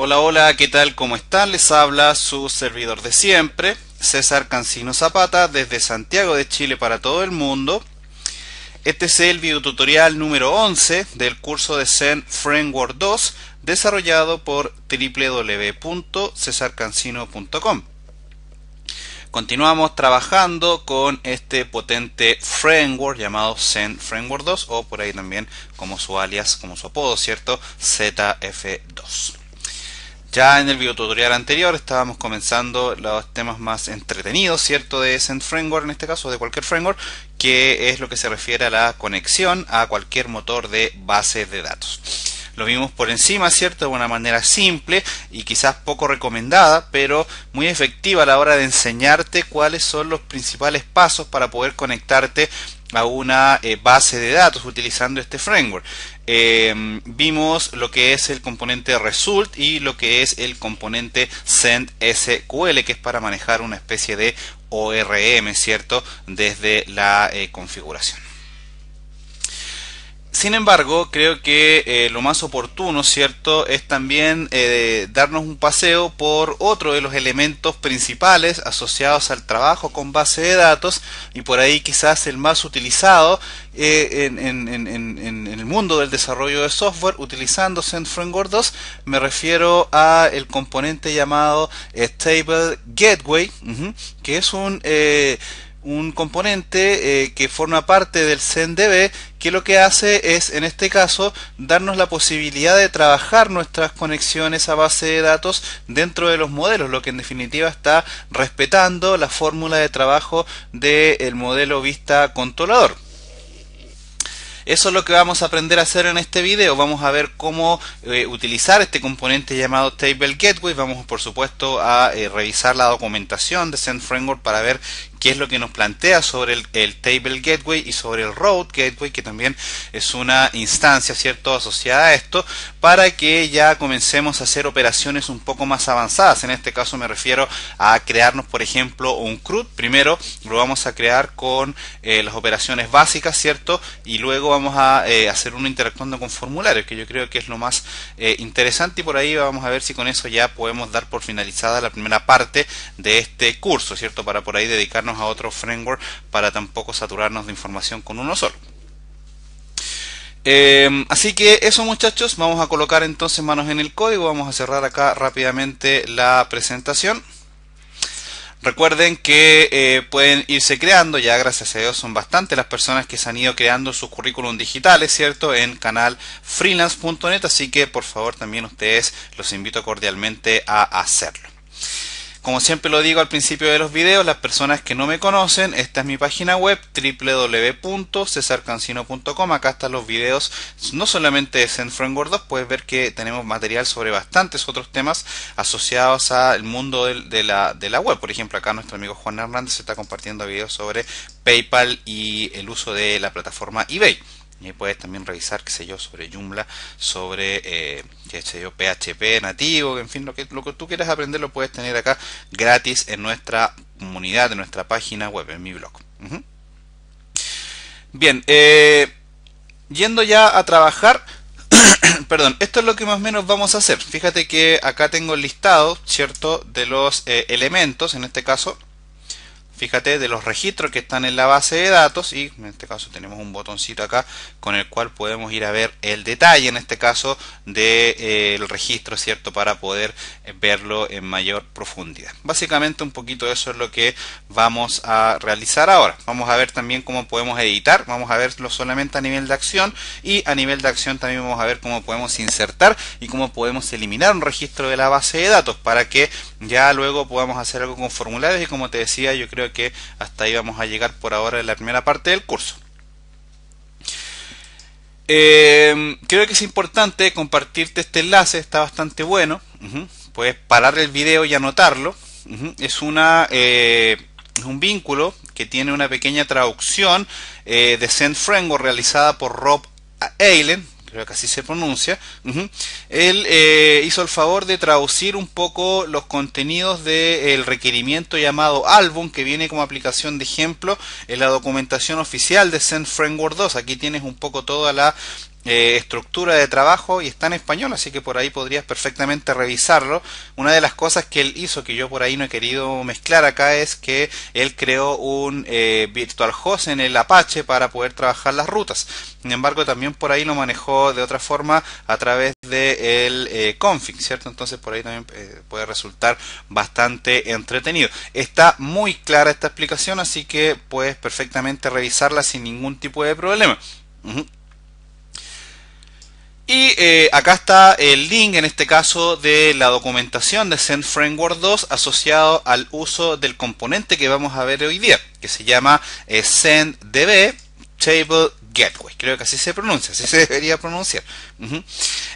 Hola, hola, ¿qué tal? ¿Cómo están? Les habla su servidor de siempre, César Cancino Zapata, desde Santiago de Chile para todo el mundo. Este es el videotutorial número 11 del curso de Zen Framework 2, desarrollado por www.cesarcancino.com. Continuamos trabajando con este potente framework llamado Zen Framework 2, o por ahí también como su alias, como su apodo, ¿cierto? ZF2. Ya en el videotutorial anterior estábamos comenzando los temas más entretenidos, ¿cierto? De Zen Framework, en este caso de cualquier framework, que es lo que se refiere a la conexión a cualquier motor de bases de datos. Lo vimos por encima, ¿cierto? De una manera simple y quizás poco recomendada, pero muy efectiva a la hora de enseñarte cuáles son los principales pasos para poder conectarte a una base de datos utilizando este framework. Vimos lo que es el componente result y lo que es el componente send SQL, que es para manejar una especie de ORM, ¿cierto? Desde la configuración. Sin embargo, creo que lo más oportuno, ¿cierto?, es también darnos un paseo por otro de los elementos principales asociados al trabajo con base de datos, y por ahí quizás el más utilizado en el mundo del desarrollo de software utilizando Zen Framework 2. Me refiero a el componente llamado Stable Gateway, que es un componente que forma parte del ZenDB, que lo que hace es, en este caso, darnos la posibilidad de trabajar nuestras conexiones a base de datos dentro de los modelos, lo que en definitiva está respetando la fórmula de trabajo del modelo vista controlador. Eso es lo que vamos a aprender a hacer en este video. Vamos a ver cómo utilizar este componente llamado Table Gateway. Vamos, por supuesto, a revisar la documentación de Zen Framework para ver qué es lo que nos plantea sobre el Table Gateway y sobre el Route Gateway, que también es una instancia, ¿cierto?, asociada a esto, para que ya comencemos a hacer operaciones un poco más avanzadas. En este caso me refiero a crearnos, por ejemplo, un CRUD. Primero lo vamos a crear con las operaciones básicas, ¿cierto? Y luego vamos a hacer uno interactuando con formularios, que yo creo que es lo más interesante, y por ahí vamos a ver si con eso ya podemos dar por finalizada la primera parte de este curso, ¿cierto? Para por ahí dedicarnos a otro framework, para tampoco saturarnos de información con uno solo. Así que eso, muchachos, vamos a colocar entonces manos en el código. Vamos a cerrar acá rápidamente la presentación. Recuerden que pueden irse creando, ya gracias a Dios son bastantes las personas que se han ido creando sus currículum digitales, ¿cierto?, en canal freelance.net, así que por favor también ustedes los invito cordialmente a hacerlo. Como siempre lo digo al principio de los videos, las personas que no me conocen, esta es mi página web, www.cesarcancino.com. Acá están los videos, no solamente de Zen Framework 2, puedes ver que tenemos material sobre bastantes otros temas asociados al mundo de la web. Por ejemplo, acá nuestro amigo Juan Hernández está compartiendo videos sobre PayPal y el uso de la plataforma eBay. Y puedes también revisar, qué sé yo, sobre Joomla, sobre qué sé yo, PHP nativo, en fin, lo que tú quieras aprender lo puedes tener acá gratis en nuestra comunidad, en nuestra página web, en mi blog. Bien, yendo ya a trabajar, perdón, esto es lo que más o menos vamos a hacer. Fíjate que acá tengo el listado, ¿cierto?, de los elementos, en este caso. Fíjate, de los registros que están en la base de datos, y en este caso tenemos un botoncito acá con el cual podemos ir a ver el detalle, en este caso, del registro, ¿cierto?, para poder verlo en mayor profundidad. Básicamente un poquito eso es lo que vamos a realizar ahora. Vamos a ver también cómo podemos editar, vamos a verlo solamente a nivel de acción, y a nivel de acción también vamos a ver cómo podemos insertar y cómo podemos eliminar un registro de la base de datos, para que ya luego podamos hacer algo con formularios. Y como te decía, yo creo que hasta ahí vamos a llegar por ahora en la primera parte del curso. Creo que es importante compartirte este enlace, está bastante bueno. Puedes parar el video y anotarlo. Es un vínculo que tiene una pequeña traducción de Zen Framework realizada por Rob Eilen, creo que así se pronuncia. Él hizo el favor de traducir un poco los contenidos del requerimiento llamado álbum, que viene como aplicación de ejemplo en la documentación oficial de Zen Framework 2. Aquí tienes un poco toda la estructura de trabajo y está en español, así que por ahí podrías perfectamente revisarlo. Una de las cosas que él hizo, que yo por ahí no he querido mezclar acá, es que él creó un virtual host en el Apache para poder trabajar las rutas. Sin embargo, también por ahí lo manejó de otra forma a través de el config, ¿cierto? Entonces por ahí también puede resultar bastante entretenido. Está muy clara esta explicación, así que puedes perfectamente revisarla sin ningún tipo de problema. Y acá está el link, en este caso, de la documentación de Zend Framework 2 asociado al uso del componente que vamos a ver hoy día, que se llama ZendDB Table Gateway. Creo que así se pronuncia, así se debería pronunciar.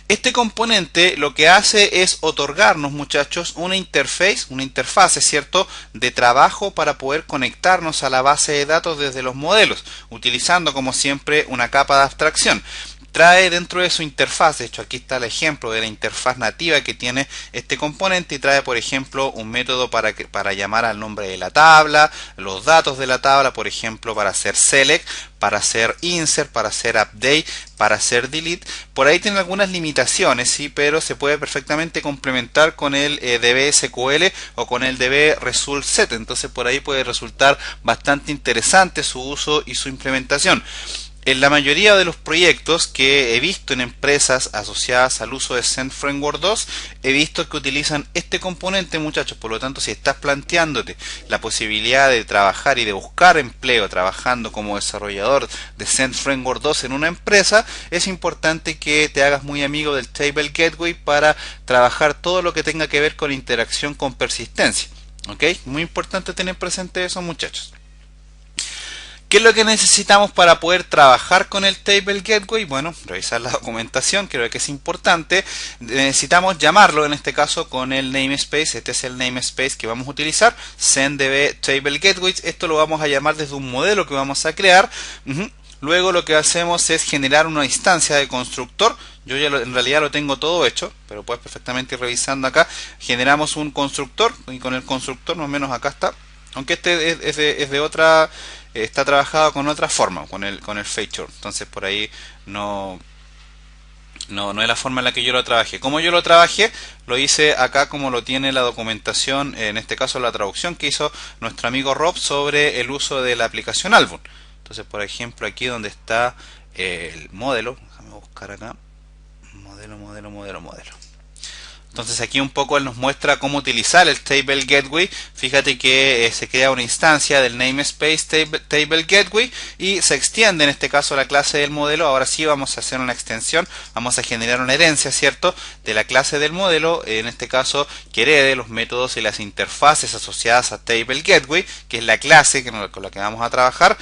Este componente lo que hace es otorgarnos, muchachos, una interfase, ¿cierto?, de trabajo para poder conectarnos a la base de datos desde los modelos, utilizando, como siempre, una capa de abstracción. Trae dentro de su interfaz, de hecho aquí está el ejemplo de la interfaz nativa que tiene este componente, y trae por ejemplo un método para llamar al nombre de la tabla, los datos de la tabla, por ejemplo para hacer select, para hacer insert, para hacer update, para hacer delete. Por ahí tiene algunas limitaciones, sí, pero se puede perfectamente complementar con el DB-SQL o con el DB Result Set. Entonces por ahí puede resultar bastante interesante su uso y su implementación. En la mayoría de los proyectos que he visto en empresas asociadas al uso de Zend Framework 2, he visto que utilizan este componente, muchachos. Por lo tanto, si estás planteándote la posibilidad de trabajar y de buscar empleo trabajando como desarrollador de Zend Framework 2 en una empresa, es importante que te hagas muy amigo del Table Gateway para trabajar todo lo que tenga que ver con interacción con persistencia. ¿Ok? Muy importante tener presente eso, muchachos. ¿Qué es lo que necesitamos para poder trabajar con el Table Gateway? Bueno, revisar la documentación, creo que es importante. Necesitamos llamarlo, en este caso, con el namespace. Este es el namespace que vamos a utilizar, ZendDB Table Gateway. Esto lo vamos a llamar desde un modelo que vamos a crear. Luego lo que hacemos es generar una instancia de constructor. Yo ya en realidad lo tengo todo hecho, pero puedes perfectamente ir revisando acá. Generamos un constructor, y con el constructor más o menos acá está. Aunque este es de otra... está trabajado con otra forma, con el feature. Entonces por ahí no es la forma en la que yo lo trabajé. Como yo lo trabajé, lo hice acá como lo tiene la documentación, en este caso la traducción que hizo nuestro amigo Rob sobre el uso de la aplicación Album. Entonces, por ejemplo, aquí donde está el modelo, déjame buscar acá, modelo. Entonces aquí un poco él nos muestra cómo utilizar el Table Gateway. Fíjate que se crea una instancia del namespace Table Gateway y se extiende en este caso la clase del modelo. Ahora sí vamos a hacer una extensión, vamos a generar una herencia, ¿cierto?, de la clase del modelo, en este caso que herede los métodos y las interfaces asociadas a Table Gateway, que es la clase con la que vamos a trabajar.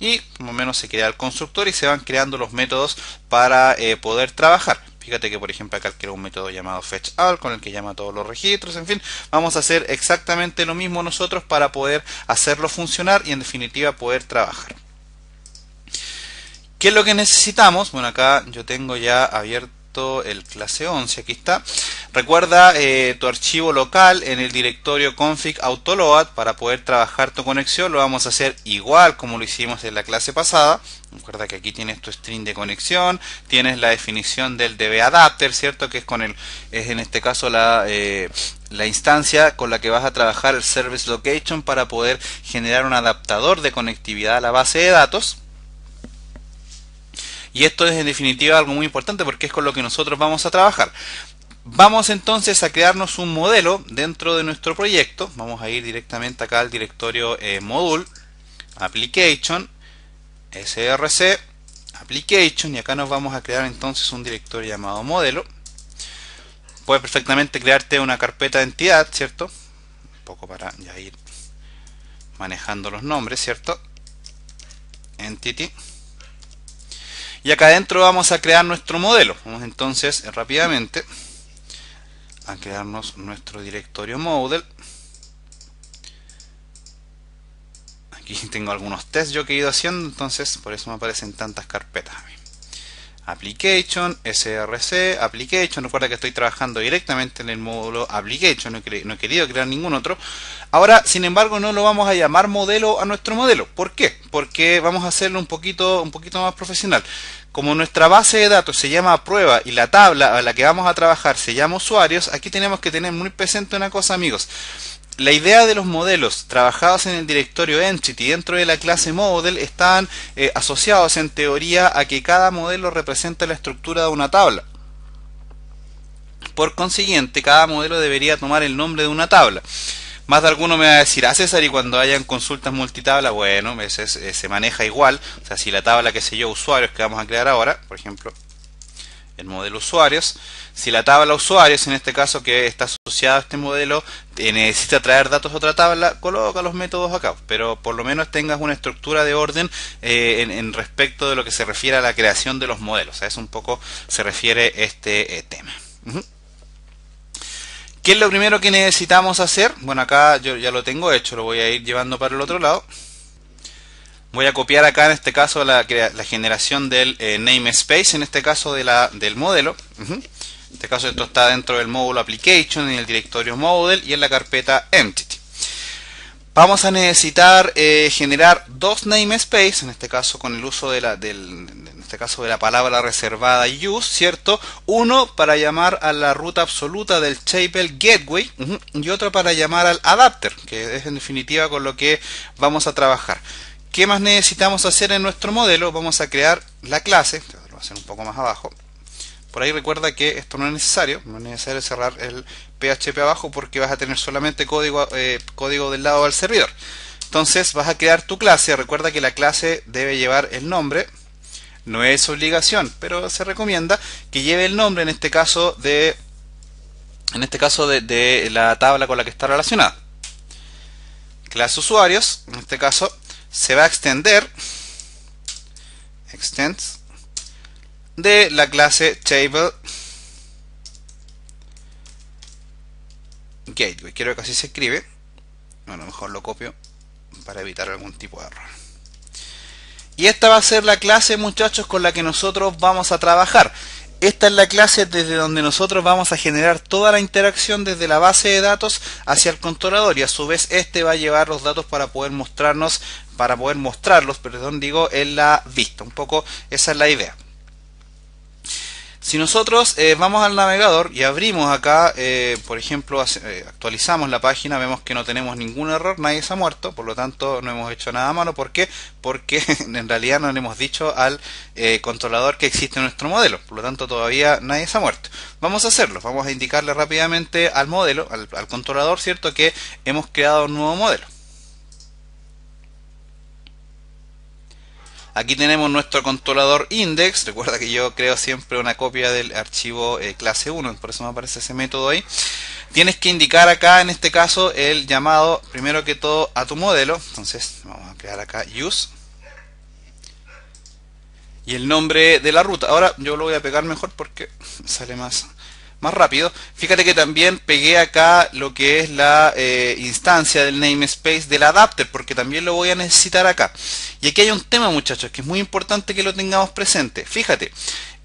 Y más o menos se crea el constructor y se van creando los métodos para poder trabajar. Fíjate que por ejemplo acá quiero un método llamado fetchAll con el que llama todos los registros. En fin, vamos a hacer exactamente lo mismo nosotros para poder hacerlo funcionar y en definitiva poder trabajar. ¿Qué es lo que necesitamos? Bueno, acá yo tengo ya abierto el clase 11, aquí está. Recuerda tu archivo local en el directorio config autoload para poder trabajar tu conexión. Lo vamos a hacer igual como lo hicimos en la clase pasada. Recuerda que aquí tienes tu string de conexión, tienes la definición del DB adapter, ¿cierto?, que es en este caso la instancia con la que vas a trabajar el service location para poder generar un adaptador de conectividad a la base de datos. Y esto es en definitiva algo muy importante porque es con lo que nosotros vamos a trabajar. Vamos entonces a crearnos un modelo dentro de nuestro proyecto. Vamos a ir directamente acá al directorio module, application, src, application, y acá nos vamos a crear entonces un directorio llamado modelo. Puedes perfectamente crearte una carpeta de entidad, ¿cierto? Un poco para ya ir manejando los nombres, ¿cierto? Entity. Y acá adentro vamos a crear nuestro modelo. Vamos entonces rápidamente a crearnos nuestro directorio model. Aquí tengo algunos tests yo que he ido haciendo, entonces por eso me aparecen tantas carpetas. application, src, application. Recuerda que estoy trabajando directamente en el módulo application, no he querido crear ningún otro. Ahora, sin embargo, no lo vamos a llamar modelo a nuestro modelo. ¿Por qué? Porque vamos a hacerlo un poquito más profesional. Como nuestra base de datos se llama prueba y la tabla a la que vamos a trabajar se llama usuarios, aquí tenemos que tener muy presente una cosa, amigos. La idea de los modelos trabajados en el directorio Entity dentro de la clase Model están asociados en teoría a que cada modelo representa la estructura de una tabla. Por consiguiente, cada modelo debería tomar el nombre de una tabla. Más de alguno me va a decir, César, y cuando hayan consultas multitabla, bueno, se maneja igual. O sea, si la tabla, qué sé yo, usuarios que vamos a crear ahora, por ejemplo, el modelo usuarios, si la tabla usuarios, en este caso que está asociada a este modelo, necesita traer datos a otra tabla, coloca los métodos acá. Pero por lo menos tengas una estructura de orden en respecto de lo que se refiere a la creación de los modelos. A eso un poco se refiere este tema. ¿Qué es lo primero que necesitamos hacer? Bueno, acá yo ya lo tengo hecho, lo voy a ir llevando para el otro lado. Voy a copiar acá en este caso la generación del namespace, en este caso del modelo. En este caso esto está dentro del módulo application, en el directorio model y en la carpeta entity. Vamos a necesitar generar dos namespace, en este caso con el uso de la palabra reservada use, ¿cierto? Uno para llamar a la ruta absoluta del table gateway y otro para llamar al adapter, que es en definitiva con lo que vamos a trabajar. ¿Qué más necesitamos hacer en nuestro modelo? Vamos a crear la clase, lo voy a hacer un poco más abajo. Por ahí recuerda que esto no es necesario cerrar el PHP abajo porque vas a tener solamente código del lado del servidor. Entonces vas a crear tu clase. Recuerda que la clase debe llevar el nombre. No es obligación, pero se recomienda que lleve el nombre en este caso de la tabla con la que está relacionada. Clase usuarios, en este caso, se va a extender extends de la clase table gateway. Quiero que así se escribe. Bueno, mejor lo copio para evitar algún tipo de error. Y esta va a ser la clase, muchachos, con la que nosotros vamos a trabajar. Esta es la clase desde donde nosotros vamos a generar toda la interacción desde la base de datos hacia el controlador, y a su vez este va a llevar los datos para poder mostrarlos, en la vista. Un poco esa es la idea. Si nosotros vamos al navegador y abrimos acá, por ejemplo, actualizamos la página, vemos que no tenemos ningún error, nadie se ha muerto, por lo tanto no hemos hecho nada malo. ¿Por qué? Porque en realidad no le hemos dicho al controlador que existe nuestro modelo, por lo tanto todavía nadie se ha muerto. Vamos a hacerlo, vamos a indicarle rápidamente al modelo, al controlador, ¿cierto?, que hemos creado un nuevo modelo. Aquí tenemos nuestro controlador index. Recuerda que yo creo siempre una copia del archivo clase 1, por eso me aparece ese método ahí. Tienes que indicar acá, en este caso, el llamado, primero que todo, a tu modelo. Entonces vamos a crear acá use y el nombre de la ruta. Ahora yo lo voy a pegar mejor porque sale más rápido. Fíjate que también pegué acá lo que es la instancia del namespace del adapter, porque también lo voy a necesitar acá. Y aquí hay un tema, muchachos, que es muy importante que lo tengamos presente. Fíjate,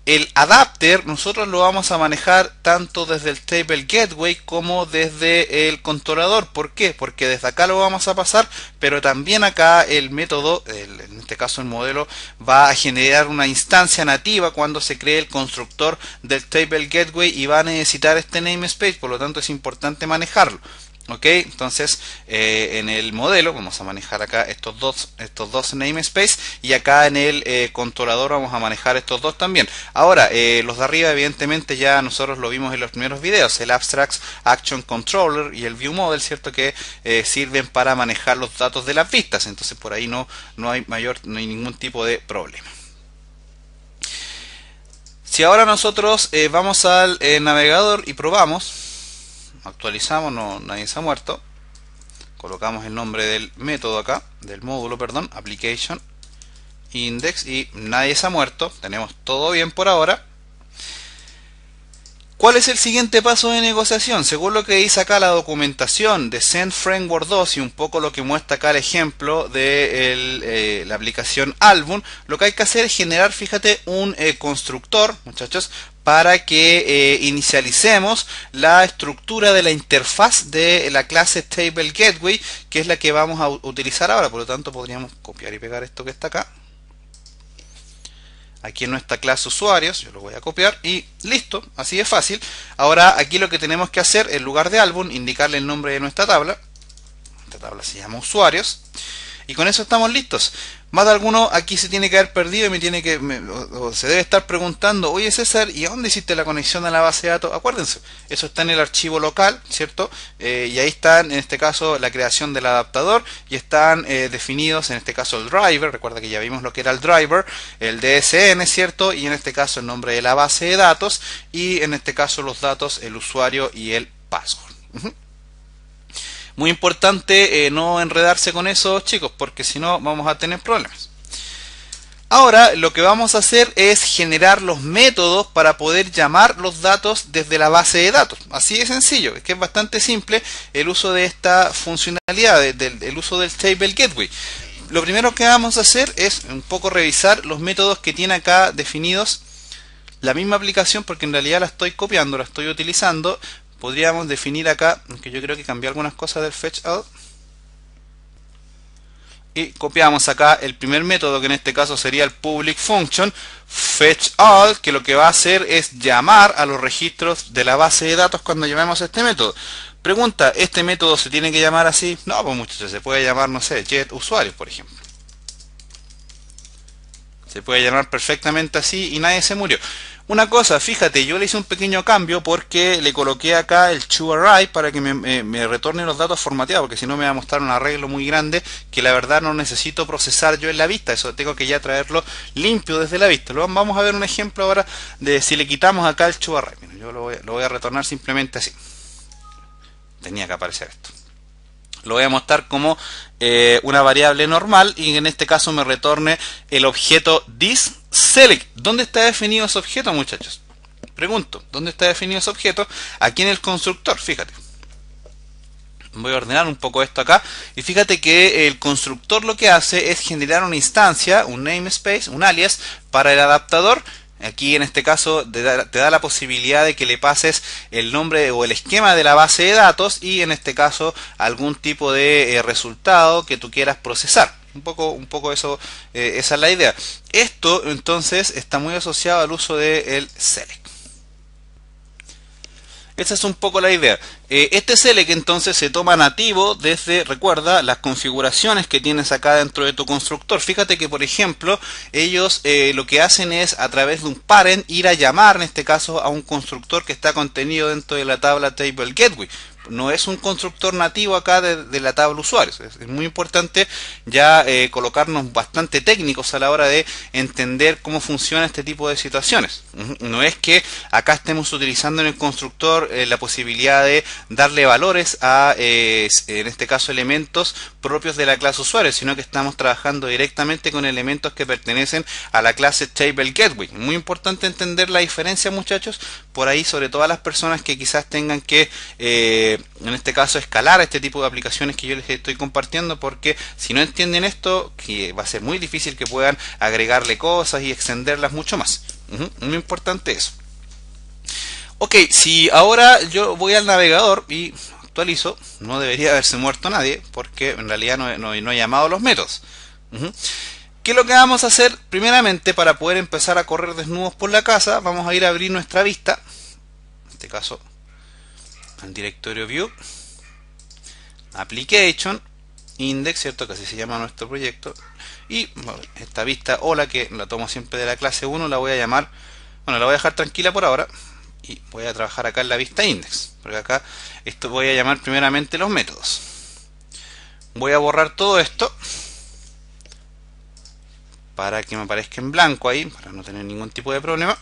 el adapter nosotros lo vamos a manejar tanto desde el table gateway como desde el controlador. ¿Por qué? Porque desde acá lo vamos a pasar, pero también acá el método, en este caso el modelo, va a generar una instancia nativa cuando se cree el constructor del table gateway y va a necesitar este namespace, por lo tanto es importante manejarlo. Ok, entonces en el modelo vamos a manejar acá estos dos namespace, y acá en el controlador vamos a manejar estos dos también. Ahora, los de arriba evidentemente ya nosotros lo vimos en los primeros videos, el Abstract Action Controller y el View Model, ¿cierto?, que sirven para manejar los datos de las vistas. Entonces por ahí no hay ningún tipo de problema. Si ahora nosotros vamos al navegador y probamos, actualizamos, nadie se ha muerto, colocamos el nombre del método acá, del módulo, perdón, application index, y nadie se ha muerto, tenemos todo bien por ahora. ¿Cuál es el siguiente paso de negociación? Según lo que dice acá la documentación de Zend Framework 2 y un poco lo que muestra acá el ejemplo de la aplicación Album, lo que hay que hacer es generar, fíjate, un constructor, muchachos, para que inicialicemos la estructura de la interfaz de la clase Table Gateway, que es la que vamos a utilizar ahora. Por lo tanto, podríamos copiar y pegar esto que está acá. Aquí en nuestra clase usuarios, yo lo voy a copiar y listo, así de fácil. Ahora aquí lo que tenemos que hacer, en lugar de álbum, indicarle el nombre de nuestra tabla. Esta tabla se llama usuarios. Y con eso estamos listos. Más de alguno aquí se tiene que haber perdido y se debe estar preguntando, oye César, ¿y a dónde hiciste la conexión a la base de datos? Acuérdense, eso está en el archivo local, ¿cierto? Y ahí están, en este caso, la creación del adaptador y están definidos, en este caso, el driver. Recuerda que ya vimos lo que era el driver, el DSN, ¿cierto? Y en este caso, el nombre de la base de datos y en este caso, los datos, el usuario y el password. Muy importante no enredarse con eso, chicos, porque si no vamos a tener problemas. Ahora lo que vamos a hacer es generar los métodos para poder llamar los datos desde la base de datos. Así de sencillo, es que es bastante simple el uso de esta funcionalidad, el uso del Table Gateway. Lo primero que vamos a hacer es un poco revisar los métodos que tiene acá definidos la misma aplicación, porque en realidad la estoy copiando, la estoy utilizando. Podríamos definir acá, que yo creo que cambié algunas cosas del fetch out. Y copiamos acá el primer método, que en este caso sería el public function fetch all, que lo que va a hacer es llamar a los registros de la base de datos cuando llamemos a este método. Pregunta, ¿este método se tiene que llamar así? No, pues muchachos, se puede llamar, no sé, get usuarios, por ejemplo. Se puede llamar perfectamente así y nadie se murió. Una cosa, fíjate, yo le hice un pequeño cambio porque le coloqué acá el toArray para que me retorne los datos formateados, porque si no me va a mostrar un arreglo muy grande que la verdad no necesito procesar yo en la vista. Eso tengo que ya traerlo limpio desde la vista. Vamos a ver un ejemplo ahora de si le quitamos acá el toArray. Yo lo voy a retornar simplemente así. Tenía que aparecer esto. Lo voy a mostrar como una variable normal y en este caso me retorne el objeto thisSelect. ¿Dónde está definido ese objeto, muchachos? Pregunto, ¿dónde está definido ese objeto? Aquí en el constructor, fíjate. Voy a ordenar un poco esto acá y fíjate que el constructor lo que hace es generar una instancia, un namespace, un alias para el adaptador. Aquí en este caso te da la posibilidad de que le pases el nombre o el esquema de la base de datos y en este caso algún tipo de resultado que tú quieras procesar. Un poco eso, esa es la idea. Esto entonces está muy asociado al uso del select. Esa es un poco la idea. Este select entonces se toma nativo desde, recuerda, las configuraciones que tienes acá dentro de tu constructor. Fíjate que, por ejemplo, ellos lo que hacen es a través de un parent ir a llamar, en este caso, a un constructor que está contenido dentro de la tabla Table Gateway. No es un constructor nativo acá de la tabla usuarios. Es muy importante ya colocarnos bastante técnicos a la hora de entender cómo funciona este tipo de situaciones. No es que acá estemos utilizando en el constructor la posibilidad de darle valores a, en este caso, elementos propios de la clase usuario, sino que estamos trabajando directamente con elementos que pertenecen a la clase Table Gateway. Muy importante entender la diferencia, muchachos, por ahí, sobre todo a las personas que quizás tengan que en este caso escalar este tipo de aplicaciones que yo les estoy compartiendo, porque si no entienden esto, que va a ser muy difícil que puedan agregarle cosas y extenderlas mucho más. Muy importante eso. Ok, si ahora yo voy al navegador y actualizo, no debería haberse muerto nadie, porque en realidad no he llamado los métodos. ¿Qué es lo que vamos a hacer? Primeramente, para poder empezar a correr desnudos por la casa, vamos a ir a abrir nuestra vista, en este caso al directorio View, Application, Index, ¿cierto? Que así se llama nuestro proyecto. Y bueno, esta vista hola, que la tomo siempre de la clase 1, la voy a llamar, bueno, la voy a dejar tranquila por ahora. Y voy a trabajar acá en la vista Index, porque acá esto voy a llamar primeramente los métodos. Voy a borrar todo esto para que me aparezca en blanco ahí, para no tener ningún tipo de problema.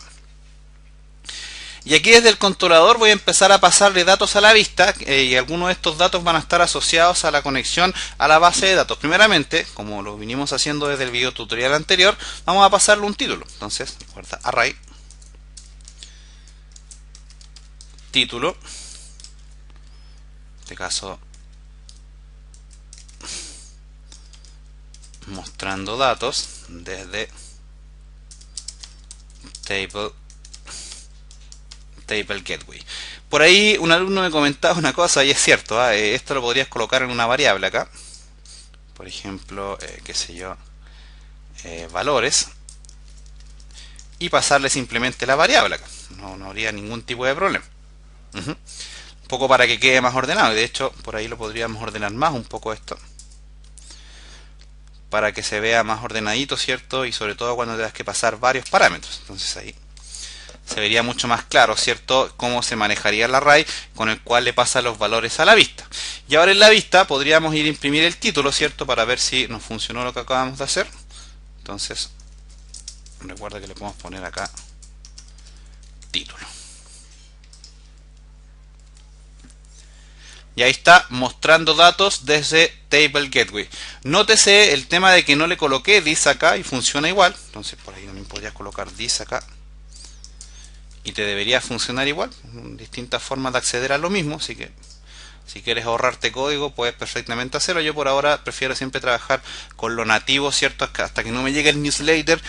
Y aquí desde el controlador voy a empezar a pasarle datos a la vista y algunos de estos datos van a estar asociados a la conexión a la base de datos. Primeramente, como lo vinimos haciendo desde el video tutorial anterior, vamos a pasarle un título. Entonces, recuerda array. título, en este caso mostrando datos desde table gateway. Por ahí un alumno me comentaba una cosa y es cierto, esto lo podrías colocar en una variable acá, por ejemplo, qué sé yo, valores, y pasarle simplemente la variable acá, no habría ningún tipo de problema. Un poco para que quede más ordenado, y de hecho por ahí lo podríamos ordenar más un poco esto, para que se vea más ordenadito, ¿cierto? Y sobre todo cuando tengas que pasar varios parámetros. Entonces ahí se vería mucho más claro, ¿cierto? Cómo se manejaría el array con el cual le pasa los valores a la vista. Y ahora en la vista podríamos ir a imprimir el título, ¿cierto? Para ver si nos funcionó lo que acabamos de hacer. Entonces, recuerda que le podemos poner acá título. Y ahí está mostrando datos desde Table Gateway. Nótese el tema de que no le coloqué this acá y funciona igual. Entonces por ahí también podrías colocar this acá. Y te debería funcionar igual. Distintas formas de acceder a lo mismo. Así que si quieres ahorrarte código puedes perfectamente hacerlo. Yo por ahora prefiero siempre trabajar con lo nativo, ¿cierto? Hasta que no me llegue el newsletter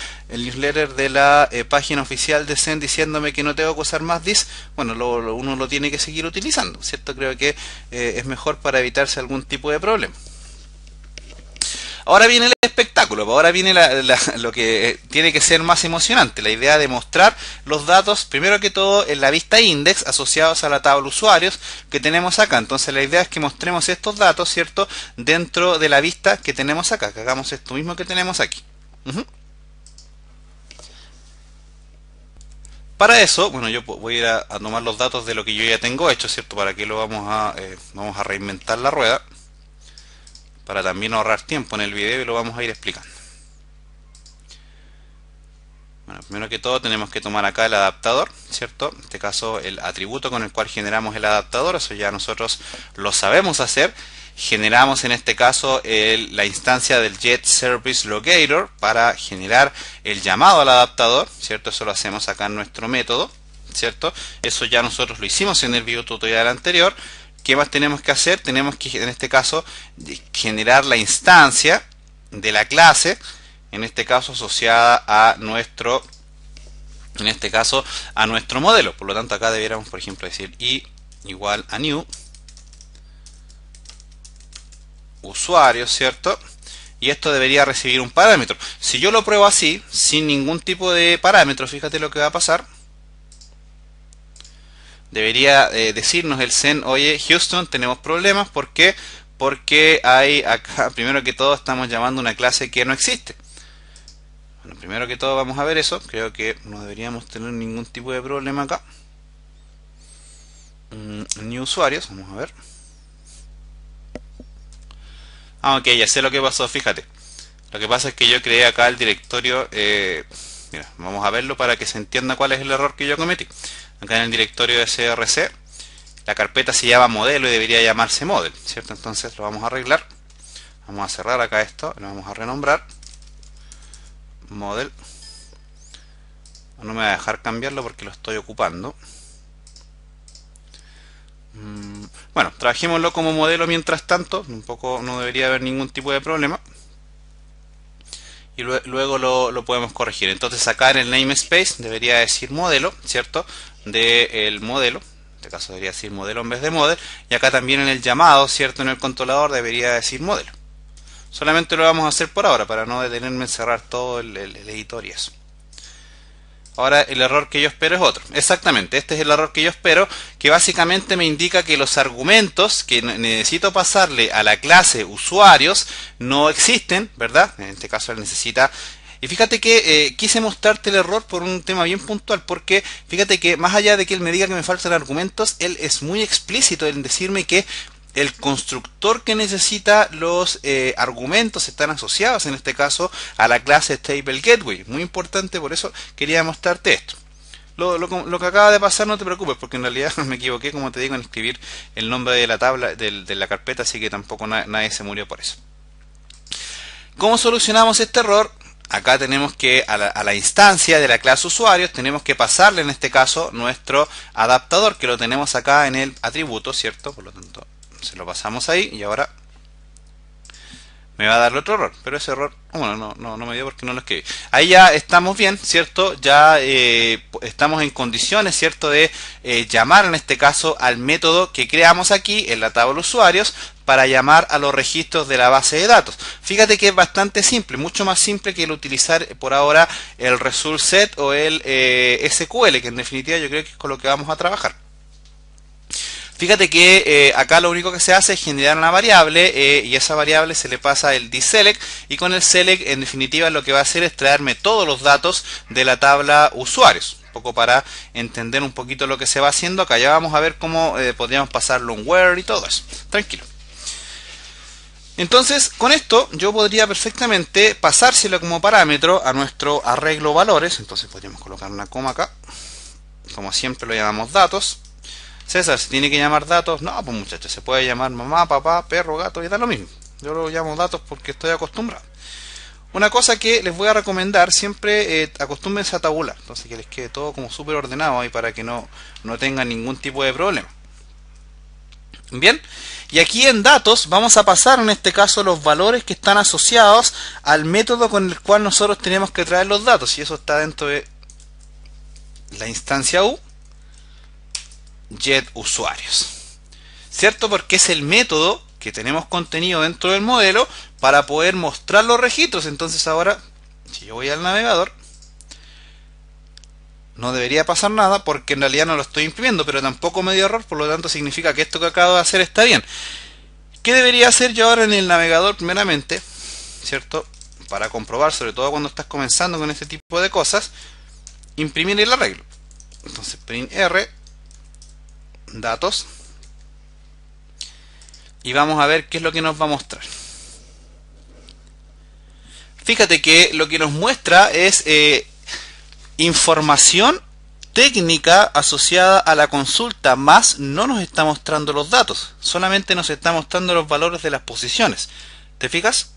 de la página oficial de Zen diciéndome que no tengo que usar más this. Bueno, uno lo tiene que seguir utilizando, ¿cierto? Creo que es mejor para evitarse algún tipo de problema. Ahora viene el espectáculo, ahora viene lo que tiene que ser más emocionante, la idea de mostrar los datos, primero que todo en la vista index asociados a la tabla usuarios que tenemos acá. Entonces la idea es que mostremos estos datos, ¿cierto?, dentro de la vista que tenemos acá, que hagamos esto mismo que tenemos aquí. Para eso, bueno, yo voy a ir a tomar los datos de lo que yo ya tengo hecho, ¿cierto? Para que lo vamos a reinventar la rueda, para también ahorrar tiempo en el video, y lo vamos a ir explicando. Bueno, primero que todo tenemos que tomar acá el adaptador, ¿cierto? En este caso el atributo con el cual generamos el adaptador, eso ya nosotros lo sabemos hacer. Generamos en este caso la instancia del getServiceLocator para generar el llamado al adaptador, ¿cierto? Eso lo hacemos acá en nuestro método, ¿cierto? Eso ya nosotros lo hicimos en el video tutorial anterior. ¿Qué más tenemos que hacer? Tenemos que, en este caso, generar la instancia de la clase, en este caso asociada a nuestro, modelo. Por lo tanto, acá debiéramos, por ejemplo, decir i igual a new usuario, ¿cierto? Y esto debería recibir un parámetro. Si yo lo pruebo así, sin ningún tipo de parámetro, fíjate lo que va a pasar. Debería decirnos el Zen, oye, Houston, tenemos problemas. ¿Por qué? Porque hay acá, primero que todo, estamos llamando una clase que no existe. Bueno, primero que todo vamos a ver eso. Creo que no deberíamos tener ningún tipo de problema acá. New usuarios, vamos a ver. Ok, ya sé lo que pasó, fíjate. Lo que pasa es que yo creé acá el directorio. Mira, vamos a verlo para que se entienda cuál es el error que yo cometí. Acá en el directorio de src, la carpeta se llama modelo y debería llamarse model, ¿cierto? Entonces lo vamos a arreglar. Vamos a cerrar acá esto, lo vamos a renombrar model. No me va a dejar cambiarlo porque lo estoy ocupando. Bueno, trabajémoslo como modelo mientras tanto. Un poco no debería haber ningún tipo de problema. Y luego lo podemos corregir. Entonces acá en el namespace debería decir modelo, ¿cierto? Del modelo. En este caso debería decir modelo en vez de model. Y acá también en el llamado, ¿cierto? En el controlador debería decir modelo. Solamente lo vamos a hacer por ahora para no detenerme en cerrar todo el editor y eso. Ahora el error que yo espero es otro. Exactamente, este es el error que yo espero, que básicamente me indica que los argumentos que necesito pasarle a la clase usuarios no existen, ¿verdad? En este caso él necesita... Y fíjate que quise mostrarte el error por un tema bien puntual, porque fíjate que más allá de que él me diga que me faltan argumentos, él es muy explícito en decirme que el constructor que necesita los argumentos están asociados en este caso a la clase Table Gateway. Muy importante, por eso quería mostrarte esto. Lo que acaba de pasar no te preocupes, porque en realidad me equivoqué, como te digo, en escribir el nombre de la tabla, de la carpeta, así que tampoco nadie se murió por eso. ¿Cómo solucionamos este error? acá tenemos que a la instancia de la clase usuarios tenemos que pasarle en este caso nuestro adaptador, que lo tenemos acá en el atributo, ¿cierto? Por lo tanto se lo pasamos ahí y ahora me va a dar otro error, pero ese error, bueno, no me dio porque no lo escribí. Ahí ya estamos bien, ¿cierto? Ya estamos en condiciones, ¿cierto? De llamar en este caso al método que creamos aquí en la tabla usuarios para llamar a los registros de la base de datos. Fíjate que es bastante simple, mucho más simple que el utilizar por ahora el result set o el SQL, que en definitiva yo creo que es con lo que vamos a trabajar. Fíjate que acá lo único que se hace es generar una variable y esa variable se le pasa el dSelect, y con el select en definitiva lo que va a hacer es traerme todos los datos de la tabla usuarios. Un poco para entender un poquito lo que se va haciendo acá. Ya vamos a ver cómo podríamos pasarlo un where y todo eso. Tranquilo. Entonces con esto yo podría perfectamente pasárselo como parámetro a nuestro arreglo valores. Entonces podríamos colocar una coma acá. Como siempre lo llamamos datos. César, ¿se tiene que llamar datos? No, pues muchachos, se puede llamar mamá, papá, perro, gato, y da lo mismo. Yo lo llamo datos porque estoy acostumbrado. Una cosa que les voy a recomendar, siempre acostúmbrense a tabular. Entonces que les quede todo como súper ordenado ahí para que no tengan ningún tipo de problema. Bien, y aquí en datos vamos a pasar en este caso los valores que están asociados al método con el cual nosotros tenemos que traer los datos. Y eso está dentro de la instancia U. Get usuarios, ¿cierto? Porque es el método que tenemos contenido dentro del modelo para poder mostrar los registros. Entonces ahora, si yo voy al navegador, no debería pasar nada porque en realidad no lo estoy imprimiendo, pero tampoco me dio error, por lo tanto significa que esto que acabo de hacer está bien. ¿Qué debería hacer yo ahora en el navegador primeramente? ¿Cierto? Para comprobar, sobre todo cuando estás comenzando con este tipo de cosas, imprimir el arreglo. Entonces print R datos y vamos a ver qué es lo que nos va a mostrar. Fíjate que lo que nos muestra es información técnica asociada a la consulta, más no nos está mostrando los datos, solamente nos está mostrando los valores de las posiciones. ¿Te fijas?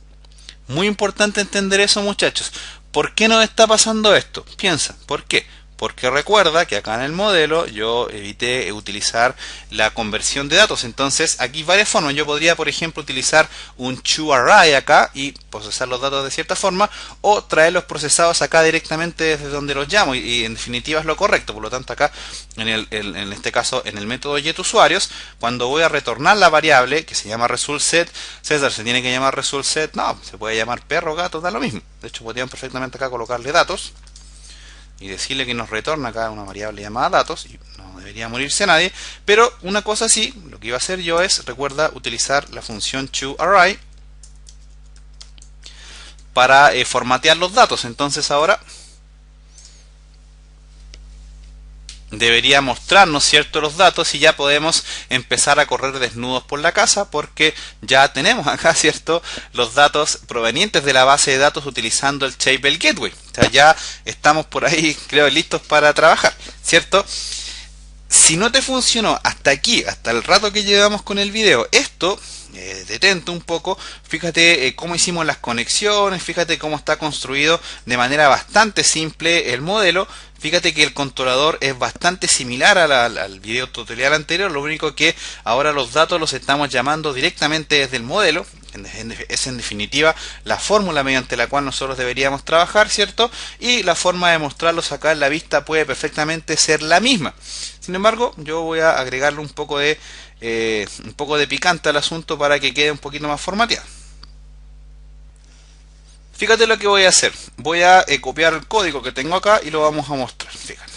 Muy importante entender eso, muchachos. ¿Por qué nos está pasando esto? Piensa, ¿por qué? Porque recuerda que acá en el modelo yo evité utilizar la conversión de datos. Entonces aquí hay varias formas. Yo podría, por ejemplo, utilizar un toArray acá y procesar los datos de cierta forma, o traerlos procesados acá directamente desde donde los llamo, y en definitiva es lo correcto. Por lo tanto acá en este caso en el método getUsuarios, cuando voy a retornar la variable que se llama resultSet, César, ¿se tiene que llamar resultSet? No, se puede llamar perro, gato, da lo mismo. De hecho podrían perfectamente acá colocarle datos y decirle que nos retorna acá una variable llamada datos, y no debería morirse nadie. Pero una cosa sí, lo que iba a hacer yo es, recuerda, utilizar la función toArray para formatear los datos. Entonces ahora debería mostrarnos, ¿cierto?, los datos, y ya podemos empezar a correr desnudos por la casa porque ya tenemos acá, ¿cierto?, los datos provenientes de la base de datos utilizando el Table Gateway. O sea, ya estamos por ahí, creo, listos para trabajar, ¿cierto? Si no te funcionó hasta aquí, hasta el rato que llevamos con el video, esto, detente un poco, fíjate cómo hicimos las conexiones, fíjate cómo está construido de manera bastante simple el modelo. Fíjate que el controlador es bastante similar al video tutorial anterior, lo único que ahora los datos los estamos llamando directamente desde el modelo. Es en definitiva la fórmula mediante la cual nosotros deberíamos trabajar, ¿cierto? Y la forma de mostrarlos acá en la vista puede perfectamente ser la misma. Sin embargo, yo voy a agregarle un poco de picante al asunto para que quede un poquito más formateado. Fíjate lo que voy a hacer. Voy a copiar el código que tengo acá y lo vamos a mostrar. Fíjate.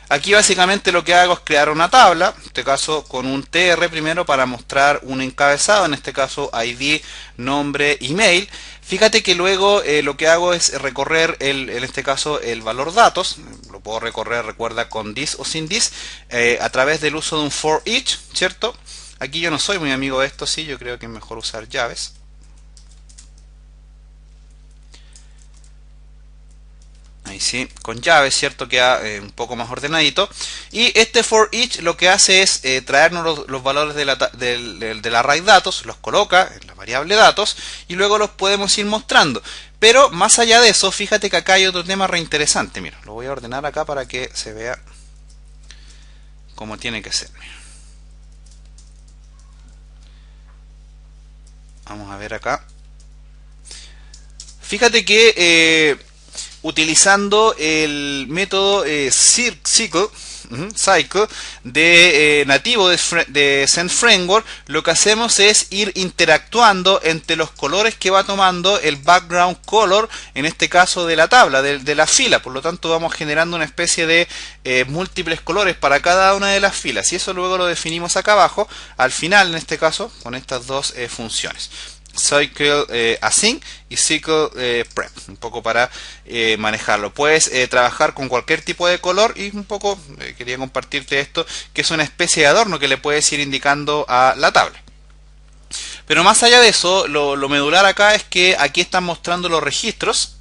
Aquí básicamente lo que hago es crear una tabla, en este caso con un tr primero para mostrar un encabezado, en este caso ID, nombre, email. Fíjate que luego lo que hago es recorrer en este caso el valor datos. Lo puedo recorrer, recuerda, con this o sin this, a través del uso de un for each, ¿cierto? Aquí yo no soy muy amigo de esto, sí, yo creo que es mejor usar llaves. Ahí sí, con llaves, ¿cierto? Queda un poco más ordenadito. Y este for each lo que hace es traernos los valores del array datos, los coloca en la variable datos y luego los podemos ir mostrando. Pero más allá de eso, fíjate que acá hay otro tema re interesante. Mira, lo voy a ordenar acá para que se vea como tiene que ser. Mira. Vamos a ver acá. Fíjate que utilizando el método Cycle de nativo de Zen Framework, lo que hacemos es ir interactuando entre los colores que va tomando el background color, en este caso de la tabla, de la fila. Por lo tanto vamos generando una especie de múltiples colores para cada una de las filas, y eso luego lo definimos acá abajo, al final en este caso, con estas dos funciones. Cycle Async y Cycle Prep, un poco para manejarlo. Puedes trabajar con cualquier tipo de color, y un poco quería compartirte esto, que es una especie de adorno que le puedes ir indicando a la tabla. Pero más allá de eso, lo medular acá es que aquí están mostrando los registros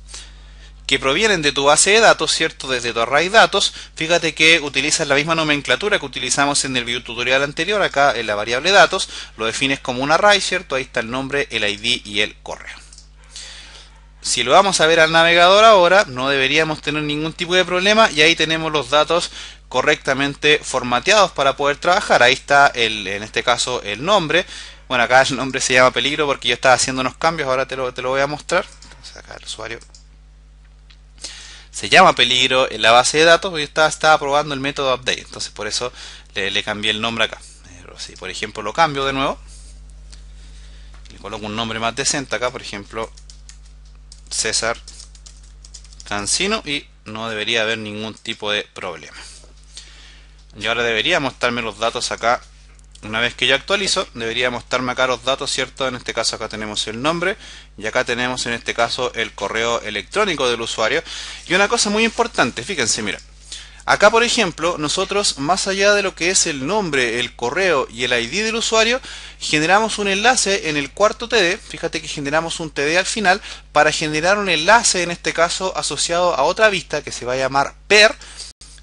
que provienen de tu base de datos, ¿cierto? Desde tu array datos. Fíjate que utilizas la misma nomenclatura que utilizamos en el video tutorial anterior. Acá en la variable datos lo defines como un array, ¿cierto? Ahí está el nombre, el ID y el correo. Si lo vamos a ver al navegador ahora, no deberíamos tener ningún tipo de problema, y ahí tenemos los datos correctamente formateados para poder trabajar. Ahí está en este caso el nombre. Bueno, acá el nombre se llama peligro porque yo estaba haciendo unos cambios, ahora te lo voy a mostrar. Entonces acá el usuario se llama peligro en la base de datos, porque yo estaba probando el método update, entonces por eso le cambié el nombre acá. Pero si por ejemplo lo cambio de nuevo, le coloco un nombre más decente acá, por ejemplo César Cancino, y no debería haber ningún tipo de problema. Y ahora debería mostrarme los datos acá. Una vez que yo actualizo, debería mostrarme acá los datos, ¿cierto? En este caso acá tenemos el nombre, y acá tenemos en este caso el correo electrónico del usuario. Y una cosa muy importante, fíjense, mira, acá por ejemplo nosotros, más allá de lo que es el nombre, el correo y el ID del usuario, generamos un enlace en el cuarto TD. Fíjate que generamos un TD al final para generar un enlace, en este caso asociado a otra vista que se va a llamar per.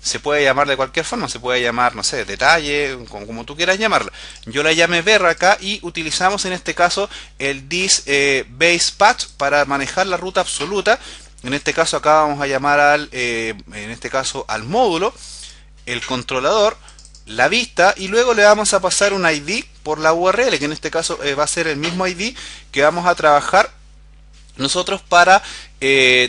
Se puede llamar de cualquier forma, se puede llamar, no sé, detalle, como tú quieras llamarla. Yo la llamé ver acá, y utilizamos en este caso el this base path para manejar la ruta absoluta. En este caso acá vamos a llamar en este caso al módulo, el controlador, la vista, y luego le vamos a pasar un ID por la URL, que en este caso va a ser el mismo ID que vamos a trabajar nosotros para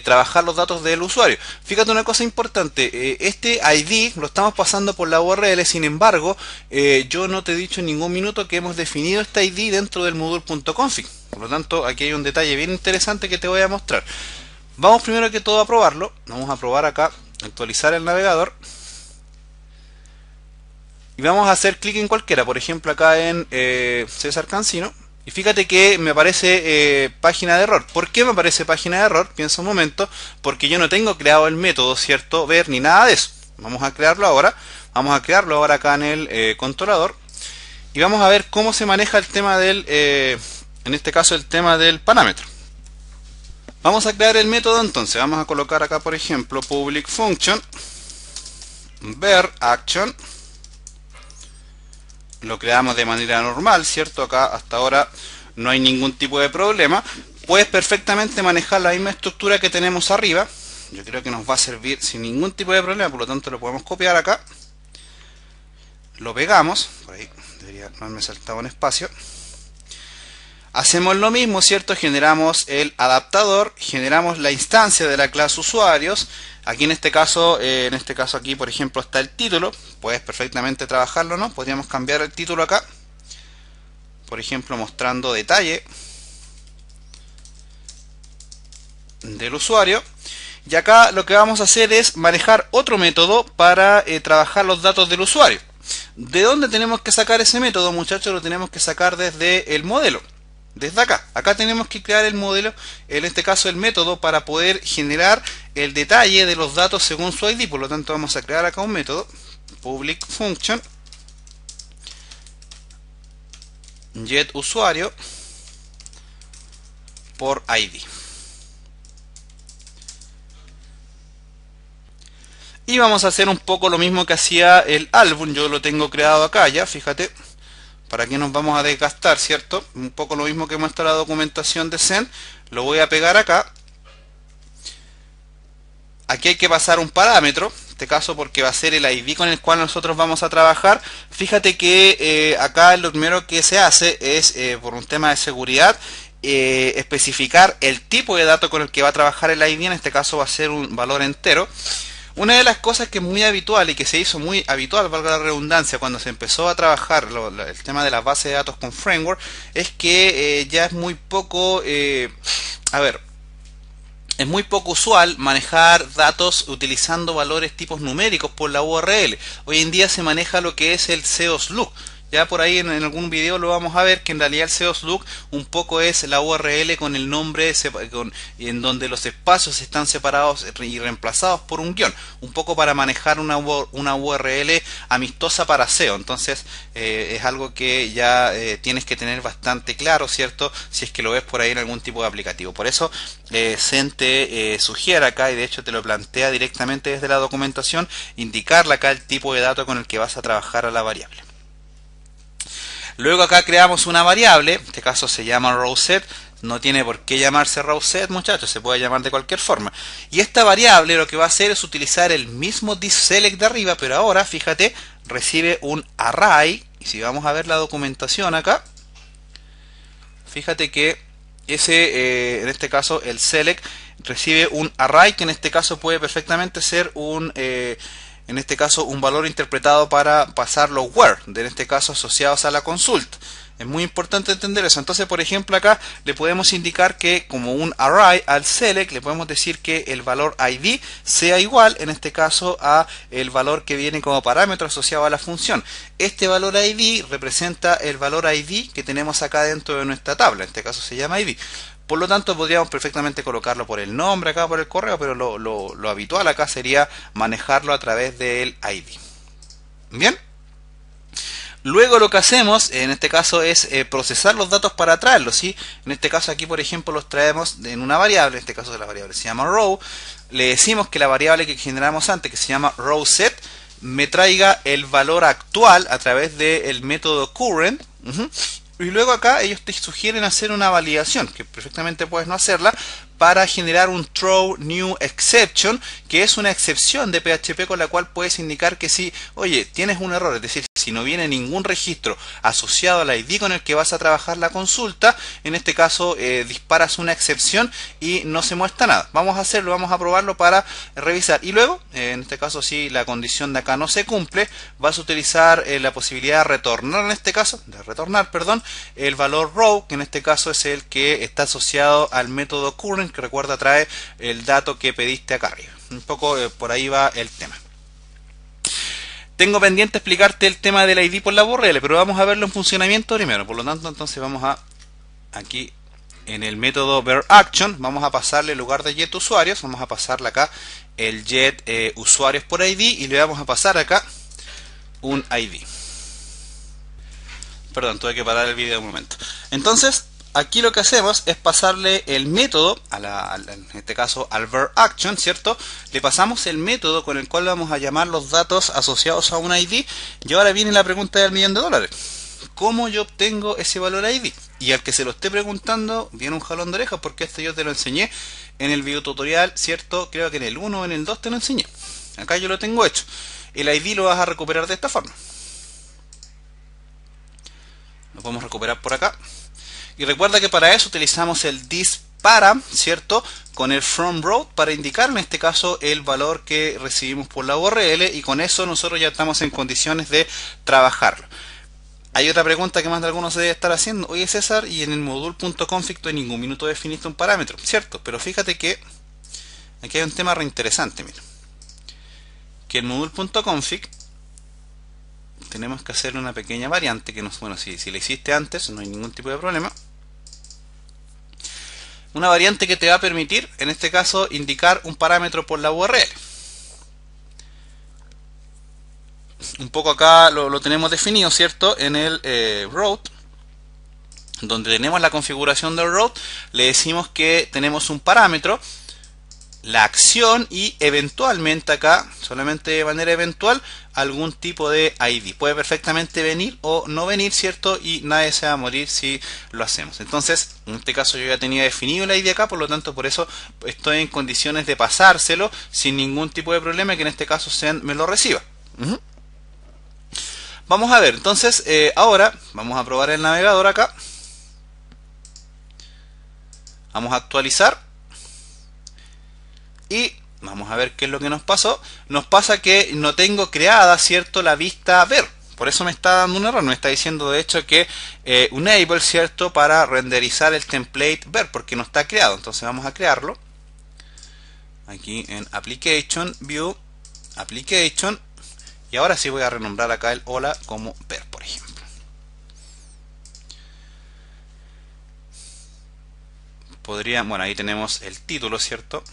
trabajar los datos del usuario. Fíjate una cosa importante, este ID lo estamos pasando por la URL, sin embargo, yo no te he dicho en ningún minuto que hemos definido este ID dentro del module.config. Por lo tanto, aquí hay un detalle bien interesante que te voy a mostrar. Vamos primero que todo a probarlo. Vamos a probar acá, actualizar el navegador. Y vamos a hacer clic en cualquiera, por ejemplo acá en César Cancino. Y fíjate que me aparece página de error. ¿Por qué me aparece página de error? Piensa un momento. Porque yo no tengo creado el método, ¿cierto? Ver ni nada de eso. Vamos a crearlo ahora. Vamos a crearlo ahora acá en el controlador. Y vamos a ver cómo se maneja el tema del, en este caso el tema del parámetro. Vamos a crear el método entonces. Vamos a colocar acá por ejemplo public function ver action. Lo creamos de manera normal, ¿cierto? Acá hasta ahora no hay ningún tipo de problema. Puedes perfectamente manejar la misma estructura que tenemos arriba. Yo creo que nos va a servir sin ningún tipo de problema, por lo tanto lo podemos copiar acá. Lo pegamos, por ahí debería no haberme saltado un espacio. Hacemos lo mismo, ¿cierto? Generamos el adaptador, generamos la instancia de la clase usuarios. Aquí en este caso aquí por ejemplo está el título. Puedes perfectamente trabajarlo, ¿no? Podríamos cambiar el título acá, por ejemplo mostrando detalle del usuario. Y acá lo que vamos a hacer es manejar otro método para trabajar los datos del usuario. ¿De dónde tenemos que sacar ese método, muchachos? Lo tenemos que sacar desde el modelo. Desde acá. Acá tenemos que crear el modelo, en este caso el método, para poder generar el detalle de los datos según su ID. Por lo tanto vamos a crear acá un método, public function get usuario por ID. Y vamos a hacer un poco lo mismo que hacía el álbum. Yo lo tengo creado acá ya, fíjate. ¿Para qué nos vamos a desgastar, cierto? Un poco lo mismo que muestra la documentación de Zen. Lo voy a pegar acá. aquí hay que pasar un parámetro, en este caso porque va a ser el ID con el cual nosotros vamos a trabajar. Fíjate que acá lo primero que se hace es, por un tema de seguridad, especificar el tipo de dato con el que va a trabajar el ID. En este caso va a ser un valor entero. Una de las cosas que es muy habitual y que se hizo muy habitual, valga la redundancia, cuando se empezó a trabajar el tema de las bases de datos con framework, es que ya es muy poco, es muy poco usual manejar datos utilizando valores tipos numéricos por la URL. Hoy en día se maneja lo que es el seoslook. Ya por ahí en algún video lo vamos a ver, que en realidad el seoslook un poco es la URL con el nombre en donde los espacios están separados y reemplazados por un guión, un poco para manejar una URL amistosa para SEO. Entonces es algo que ya tienes que tener bastante claro, ¿cierto? Si es que lo ves por ahí en algún tipo de aplicativo. Por eso Zen te sugiere acá, y de hecho te lo plantea directamente desde la documentación, indicarle acá el tipo de dato con el que vas a trabajar a la variable. Luego acá creamos una variable, en este caso se llama rowset, no tiene por qué llamarse rowset, muchachos, se puede llamar de cualquier forma. Y esta variable lo que va a hacer es utilizar el mismo thisSelect de arriba, pero ahora, fíjate, recibe un array. Y si vamos a ver la documentación acá, fíjate que ese, en este caso el select, recibe un array que en este caso puede perfectamente ser un... en este caso un valor interpretado para pasar los where, en este caso asociados a la consulta. Es muy importante entender eso. Entonces, por ejemplo, acá le podemos indicar que como un array al select le podemos decir que el valor ID sea igual, en este caso, a el valor que viene como parámetro asociado a la función. Este valor ID representa el valor ID que tenemos acá dentro de nuestra tabla. En este caso se llama ID. Por lo tanto, podríamos perfectamente colocarlo por el nombre acá, por el correo, pero lo habitual acá sería manejarlo a través del ID. Bien. Luego lo que hacemos, en este caso, es procesar los datos para traerlos, ¿sí? En este caso aquí, por ejemplo, los traemos en una variable, en este caso la variable se llama row. Le decimos que la variable que generamos antes, que se llama rowset, me traiga el valor actual a través del método current. Y luego acá ellos te sugieren hacer una validación, que perfectamente puedes no hacerla, para generar un throw new exception, que es una excepción de PHP con la cual puedes indicar que si, oye, tienes un error, es decir, si no viene ningún registro asociado al ID con el que vas a trabajar la consulta, en este caso disparas una excepción y no se muestra nada. Vamos a hacerlo, vamos a probarlo para revisar. Y luego, en este caso, si la condición de acá no se cumple, vas a utilizar la posibilidad de retornar, en este caso, el valor row, que en este caso es el que está asociado al método current, que recuerda trae el dato que pediste acá arriba. Un poco por ahí va el tema. Tengo pendiente explicarte el tema del ID por la URL, pero vamos a verlo en funcionamiento primero. Por lo tanto, entonces vamos a aquí en el método verAction, vamos a pasarle en lugar de get usuarios, vamos a pasarle acá el get usuarios por ID y le vamos a pasar acá un ID. Perdón, tuve que parar el video un momento. Entonces, aquí lo que hacemos es pasarle el método, en este caso al verAction, ¿cierto? Le pasamos el método con el cual vamos a llamar los datos asociados a un ID. Y ahora viene la pregunta del $1.000.000. ¿Cómo yo obtengo ese valor ID? Y al que se lo esté preguntando, viene un jalón de orejas, porque esto yo te lo enseñé en el video tutorial, ¿cierto? Creo que en el 1 o en el 2 te lo enseñé. Acá yo lo tengo hecho. El ID lo vas a recuperar de esta forma. Lo podemos recuperar por acá. Y recuerda que para eso utilizamos el thisParam, ¿cierto? Con el fromRow para indicar en este caso el valor que recibimos por la URL, y con eso nosotros ya estamos en condiciones de trabajarlo. Hay otra pregunta que más de algunos se debe estar haciendo. Oye, César, y en el module.config tú en ningún minuto definiste un parámetro, ¿cierto? Pero fíjate que aquí hay un tema reinteresante, mira. Que el module.config tenemos que hacer una pequeña variante que bueno, si la hiciste antes no hay ningún tipo de problema. Una variante que te va a permitir, en este caso, indicar un parámetro por la URL. Un poco acá lo tenemos definido, ¿cierto? En el route, donde tenemos la configuración del route, le decimos que tenemos un parámetro la acción y eventualmente acá, solamente de manera eventual, algún tipo de ID. Puede perfectamente venir o no venir, ¿cierto? Y nadie se va a morir si lo hacemos. Entonces, en este caso yo ya tenía definido el ID acá, por lo tanto por eso estoy en condiciones de pasárselo sin ningún tipo de problema, que en este caso Zen me lo reciba. Vamos a ver, entonces ahora vamos a probar el navegador acá. Vamos a actualizar. Y vamos a ver qué es lo que nos pasó. Nos pasa que no tengo creada, ¿cierto?, la vista ver. Por eso me está dando un error. Me está diciendo de hecho que enable, ¿cierto?, para renderizar el template ver, porque no está creado. Entonces vamos a crearlo. Aquí en Application, View, Application. Y ahora sí voy a renombrar acá el hola como ver, por ejemplo. Podría, bueno, ahí tenemos el título, ¿cierto?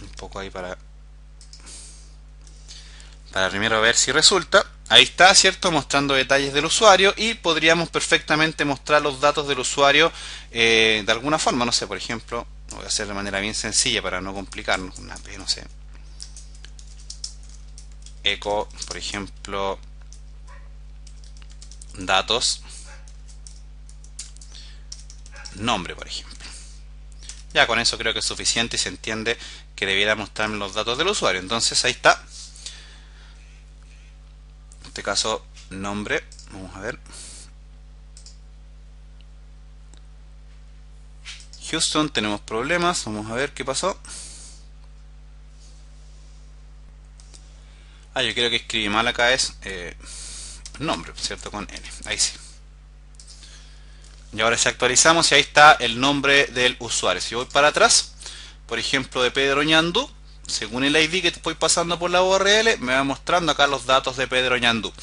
Un poco ahí para primero ver si resulta. Ahí está, ¿cierto?, mostrando detalles del usuario, y podríamos perfectamente mostrar los datos del usuario de alguna forma. No sé, por ejemplo, lo voy a hacer de manera bien sencilla para no complicarnos. Una P, no sé, eco, por ejemplo, datos, nombre, por ejemplo. Ya con eso creo que es suficiente y se entiende que debiera mostrarme los datos del usuario. Entonces ahí está. En este caso, nombre. Vamos a ver. Houston, tenemos problemas. Vamos a ver qué pasó. Yo creo que escribí mal acá, es nombre, ¿cierto? Con N. Ahí sí. Y ahora si actualizamos, y ahí está el nombre del usuario. Si voy para atrás, por ejemplo, de Pedro Ñandú, según el ID que estoy pasando por la URL, me va mostrando acá los datos de Pedro Ñandú.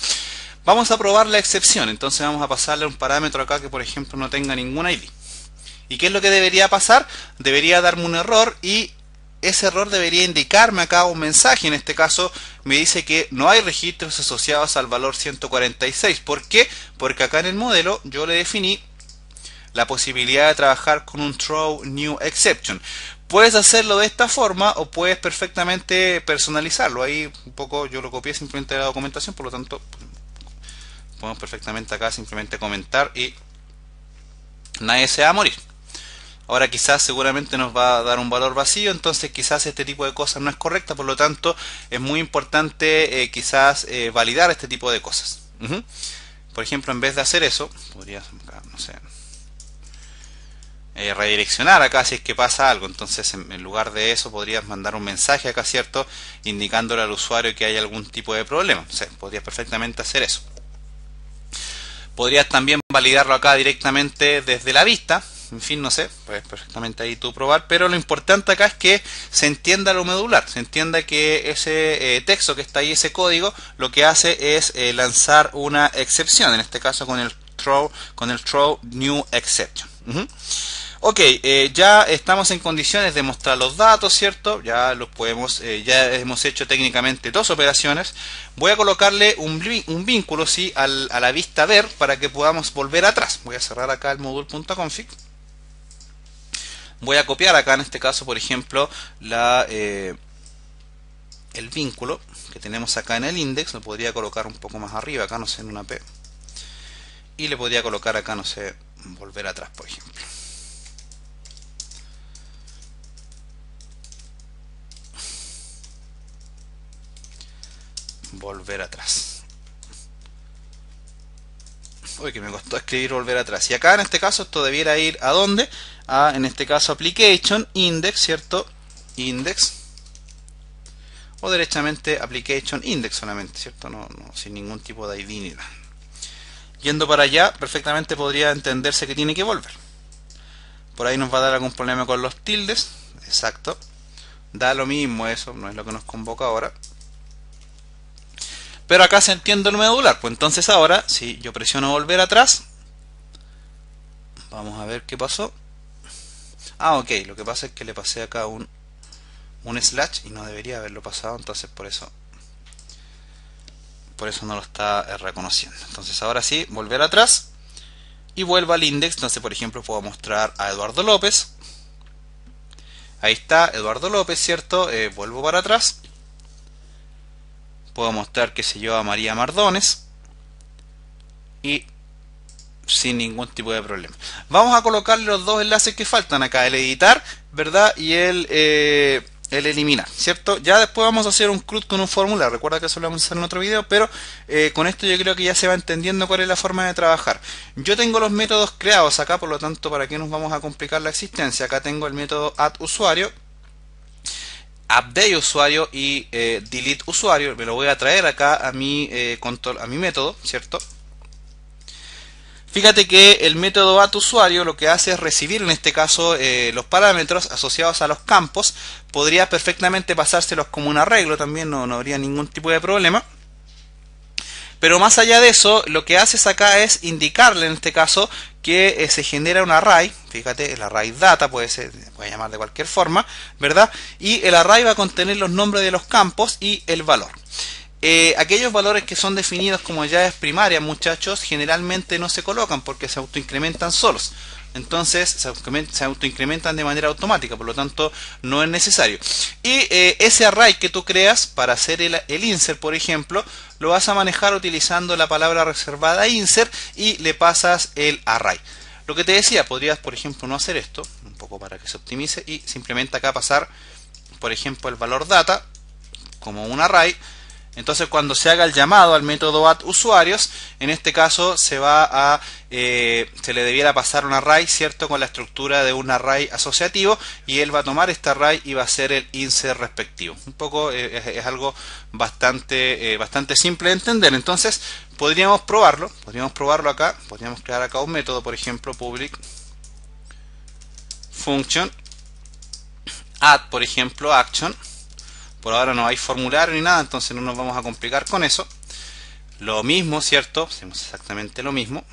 Vamos a probar la excepción. Entonces vamos a pasarle un parámetro acá que, por ejemplo, no tenga ningún ID. ¿Y qué es lo que debería pasar? Debería darme un error, y ese error debería indicarme acá un mensaje. En este caso me dice que no hay registros asociados al valor 146. ¿Por qué? Porque acá en el modelo yo le definí la posibilidad de trabajar con un throw new exception. Puedes hacerlo de esta forma o puedes perfectamente personalizarlo. Ahí un poco yo lo copié simplemente de la documentación, por lo tanto podemos perfectamente acá simplemente comentar y nadie se va a morir. Ahora quizás seguramente nos va a dar un valor vacío, entonces quizás este tipo de cosas no es correcta, por lo tanto es muy importante quizás validar este tipo de cosas. Por ejemplo, en vez de hacer eso, podrías, no sé, redireccionar acá si es que pasa algo. Entonces en lugar de eso podrías mandar un mensaje acá, ¿cierto?, indicándole al usuario que hay algún tipo de problema. O sea, podrías perfectamente hacer eso. Podrías también validarlo acá directamente desde la vista. En fin, no sé, puedes perfectamente ahí tú probar, pero lo importante acá es que se entienda lo medular, se entienda que ese texto que está ahí, ese código, lo que hace es lanzar una excepción, en este caso con el throw new exception. Ok, ya estamos en condiciones de mostrar los datos, ¿cierto? Ya los podemos, ya hemos hecho técnicamente dos operaciones. Voy a colocarle un vínculo, ¿sí?, a la vista ver para que podamos volver atrás. Voy a cerrar acá el module.config. Voy a copiar acá, en este caso, por ejemplo, el vínculo que tenemos acá en el index. Lo podría colocar un poco más arriba, acá, no sé, en una P. Y le podría colocar acá, no sé, volver atrás, por ejemplo. Volver atrás. Uy, que me costó escribir volver atrás. Y acá en este caso esto debiera ir ¿a dónde? En este caso application, index, ¿cierto? Index. O derechamente application index solamente, ¿cierto? No, sin ningún tipo de ID ni nada. Yendo para allá, perfectamente podría entenderse que tiene que volver. Por ahí nos va a dar algún problema con los tildes. Exacto. Da lo mismo eso, no es lo que nos convoca ahora. Pero acá se entiende lo medular. Pues entonces ahora, si yo presiono volver atrás, vamos a ver qué pasó. Ok, lo que pasa es que le pasé acá un slash y no debería haberlo pasado, entonces por eso no lo está reconociendo. Entonces ahora sí, volver atrás y vuelvo al index. Entonces, por ejemplo, puedo mostrar a Eduardo López. Ahí está Eduardo López, ¿cierto? Vuelvo para atrás. Puedo mostrar que se lleva a María Mardones. Y sin ningún tipo de problema. Vamos a colocarle los dos enlaces que faltan acá, el editar, ¿verdad? Y el eliminar, ¿cierto? Ya después vamos a hacer un CRUD con un fórmula, recuerda que eso lo vamos a hacer en otro video, pero con esto yo creo que ya se va entendiendo cuál es la forma de trabajar. Yo tengo los métodos creados acá, por lo tanto, ¿para qué nos vamos a complicar la existencia? Acá tengo el método addUsuario, update usuario y delete usuario. Me lo voy a traer acá a mi método, ¿cierto? Fíjate que el método addUsuario lo que hace es recibir en este caso los parámetros asociados a los campos. Podría perfectamente pasárselos como un arreglo también, no habría ningún tipo de problema. Pero más allá de eso, lo que haces acá es indicarle en este caso que se genera un array. Fíjate, el array data puede llamar de cualquier forma, ¿verdad? Y el array va a contener los nombres de los campos y el valor. Aquellos valores que son definidos como llaves primarias, muchachos, generalmente no se colocan porque se autoincrementan solos. Entonces se autoincrementan de manera automática, por lo tanto no es necesario. Y ese array que tú creas para hacer el insert, por ejemplo, lo vas a manejar utilizando la palabra reservada insert y le pasas el array. Lo que te decía, podrías, por ejemplo, no hacer esto, un poco para que se optimice, y simplemente acá pasar, por ejemplo, el valor data como un array. Entonces cuando se haga el llamado al método addUsuarios, en este caso se le debiera pasar un array, ¿cierto? Con la estructura de un array asociativo, y él va a tomar este array y va a hacer el insert respectivo. Un poco es algo bastante simple de entender. Entonces podríamos probarlo acá. Podríamos crear acá un método, por ejemplo, public function add, por ejemplo, action. Por ahora no hay formulario ni nada, entonces no nos vamos a complicar con eso. Lo mismo, ¿cierto? Hacemos exactamente lo mismo.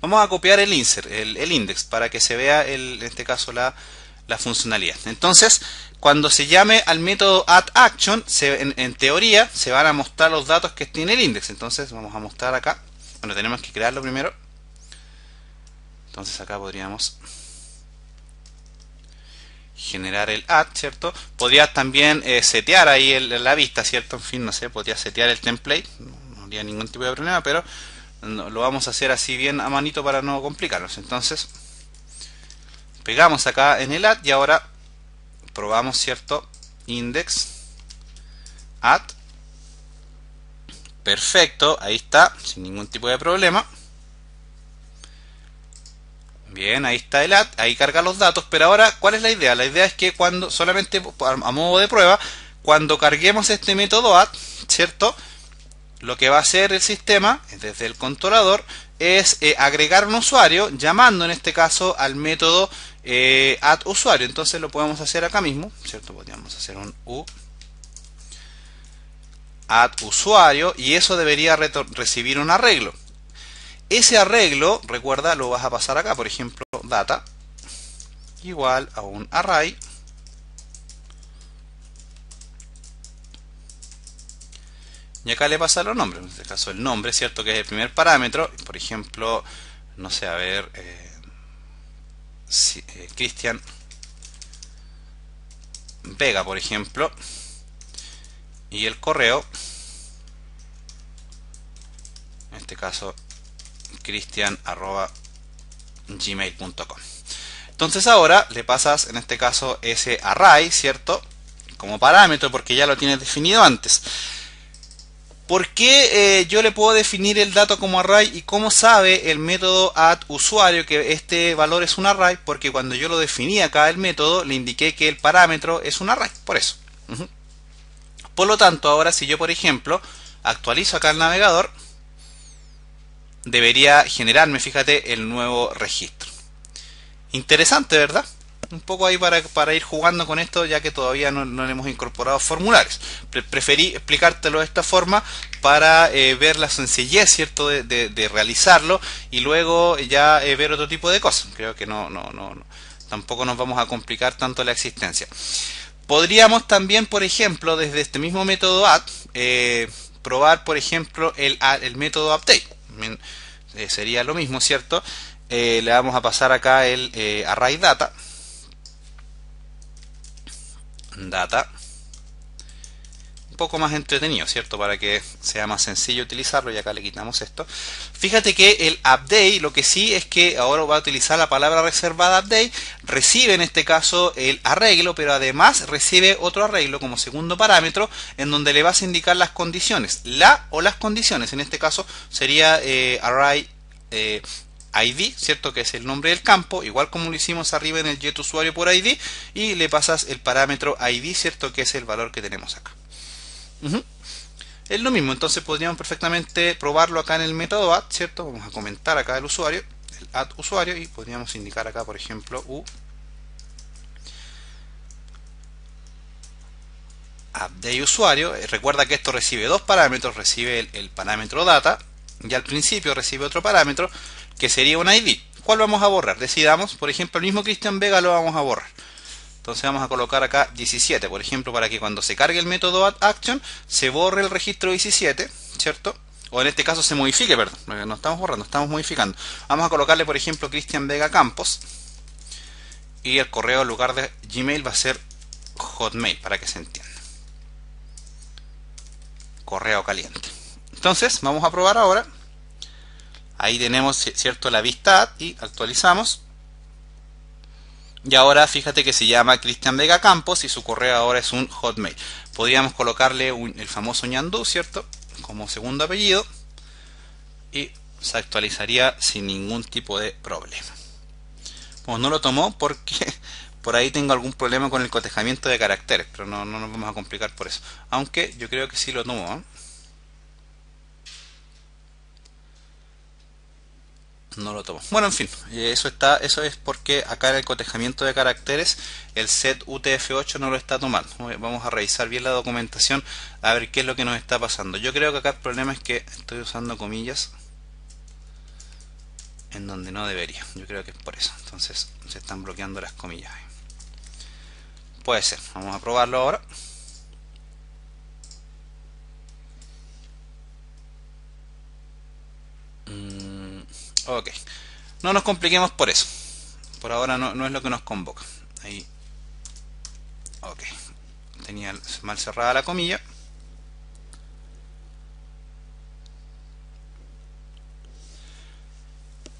Vamos a copiar el insert, el index, para que se vea en este caso la funcionalidad. Entonces, cuando se llame al método addAction, en teoría se van a mostrar los datos que tiene el index. Entonces vamos a mostrar acá. Bueno, tenemos que crearlo primero. Entonces acá podríamos generar el add, ¿cierto? Podrías también setear ahí la vista, ¿cierto? En fin, no sé, podrías setear el template, no habría ningún tipo de problema, pero lo vamos a hacer así bien a manito para no complicarnos. Entonces pegamos acá en el add y ahora probamos, ¿cierto? Index add, perfecto, ahí está, sin ningún tipo de problema. Bien, ahí está el add, ahí carga los datos, pero ahora, ¿cuál es la idea? La idea es que cuando, solamente a modo de prueba, cuando carguemos este método add, ¿cierto? Lo que va a hacer el sistema, desde el controlador, es agregar un usuario, llamando en este caso al método addUsuario. Entonces lo podemos hacer acá mismo, ¿cierto? Podríamos hacer un addUsuario, y eso debería recibir un arreglo. Ese arreglo, recuerda, lo vas a pasar acá, por ejemplo, data igual a un array y acá le pasa los nombres, en este caso el nombre, ¿cierto? Que es el primer parámetro, por ejemplo, no sé, a ver, Cristian Vega, por ejemplo, y el correo, en este caso cristian@gmail.com. Entonces ahora le pasas en este caso ese array, ¿cierto? Como parámetro, porque ya lo tienes definido antes. ¿Por qué yo le puedo definir el dato como array y cómo sabe el método addUsuario que este valor es un array? Porque cuando yo lo definí acá el método, le indiqué que el parámetro es un array, por eso. Por lo tanto, ahora si yo, por ejemplo, actualizo acá el navegador, debería generarme, fíjate, el nuevo registro. Interesante, ¿verdad? Un poco ahí para ir jugando con esto, ya que todavía no le hemos incorporado formularios. Preferí explicártelo de esta forma para ver la sencillez, ¿cierto? de realizarlo, y luego ya ver otro tipo de cosas. Creo que tampoco nos vamos a complicar tanto la existencia. Podríamos también, por ejemplo, desde este mismo método add, probar, por ejemplo, el método update. Sería lo mismo, ¿cierto? Le vamos a pasar acá el array data data. Un poco más entretenido, ¿cierto? Para que sea más sencillo utilizarlo, y acá le quitamos esto. Fíjate que el update, lo que sí es que ahora va a utilizar la palabra reservada update, recibe en este caso el arreglo, pero además recibe otro arreglo como segundo parámetro, en donde le vas a indicar las condiciones, la o las condiciones. En este caso sería array ID, ¿cierto? Que es el nombre del campo, igual como lo hicimos arriba en el getUsuario por ID, y le pasas el parámetro ID, ¿cierto? Que es el valor que tenemos acá. Es lo mismo, entonces podríamos perfectamente probarlo acá en el método add, ¿cierto? Vamos a comentar acá el usuario, el add usuario, y podríamos indicar acá, por ejemplo, update usuario. Recuerda que esto recibe dos parámetros, recibe el parámetro data, y al principio recibe otro parámetro que sería un ID. ¿Cuál vamos a borrar? Decidamos, por ejemplo, el mismo Cristian Vega lo vamos a borrar. Entonces vamos a colocar acá 17, por ejemplo, para que cuando se cargue el método addAction se borre el registro 17, ¿cierto? O en este caso se modifique, perdón, no estamos borrando, estamos modificando. Vamos a colocarle, por ejemplo, Cristian Vega Campos, y el correo en lugar de Gmail va a ser Hotmail, para que se entienda. Correo caliente. Entonces vamos a probar ahora. Ahí tenemos, ¿cierto?, la vista add, y actualizamos. Y ahora fíjate que se llama Cristian Vega Campos y su correo ahora es un Hotmail. Podríamos colocarle el famoso ñandú, ¿cierto?, como segundo apellido, y se actualizaría sin ningún tipo de problema. Pues no lo tomó porque por ahí tengo algún problema con el cotejamiento de caracteres, pero no nos vamos a complicar por eso. Aunque yo creo que sí lo tomó, ¿eh? No lo tomo. Bueno, en fin, eso es porque acá en el cotejamiento de caracteres el set UTF-8 no lo está tomando. Vamos a revisar bien la documentación a ver qué es lo que nos está pasando. Yo creo que acá el problema es que estoy usando comillas en donde no debería. Yo creo que es por eso. Entonces se están bloqueando las comillas. Puede ser. Vamos a probarlo ahora. Ok, no nos compliquemos por eso. Por ahora no es lo que nos convoca. Ahí. Ok, tenía mal cerrada la comilla.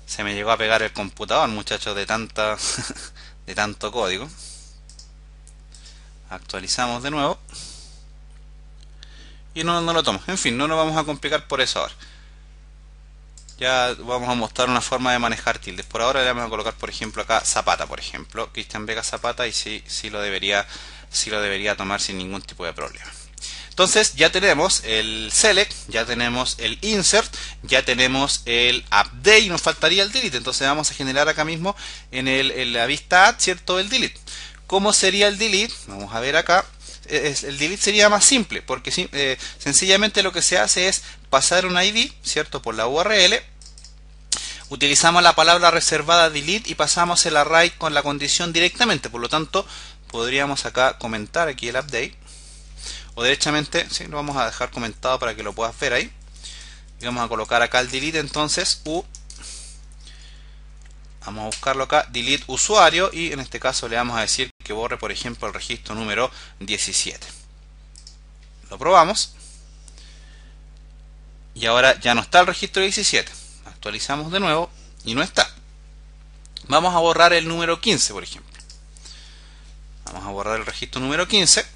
Se me llegó a pegar el computador, muchachos, de tanto código. Actualizamos de nuevo. Y no lo tomo. En fin, no nos vamos a complicar por eso ahora. Ya vamos a mostrar una forma de manejar tildes. Por ahora le vamos a colocar, por ejemplo, acá Zapata, por ejemplo, Cristian Vega Zapata, y sí lo debería tomar sin ningún tipo de problema. Entonces ya tenemos el select, ya tenemos el insert, ya tenemos el update, y nos faltaría el delete. Entonces vamos a generar acá mismo en la vista add, ¿cierto?, el delete. ¿Cómo sería el delete? Vamos a ver acá. El delete sería más simple, porque sencillamente lo que se hace es pasar un ID, ¿cierto?, por la URL. Utilizamos la palabra reservada delete y pasamos el array con la condición directamente. Por lo tanto, podríamos acá comentar aquí el update, o derechamente, sí, lo vamos a dejar comentado para que lo puedas ver ahí. Y vamos a colocar acá el delete, entonces vamos a buscarlo acá, delete usuario, y en este caso le vamos a decir que borre, por ejemplo, el registro número 17. Lo probamos. Y ahora ya no está el registro 17. Actualizamos de nuevo y no está. Vamos a borrar el número 15, por ejemplo. Vamos a borrar el registro número 15.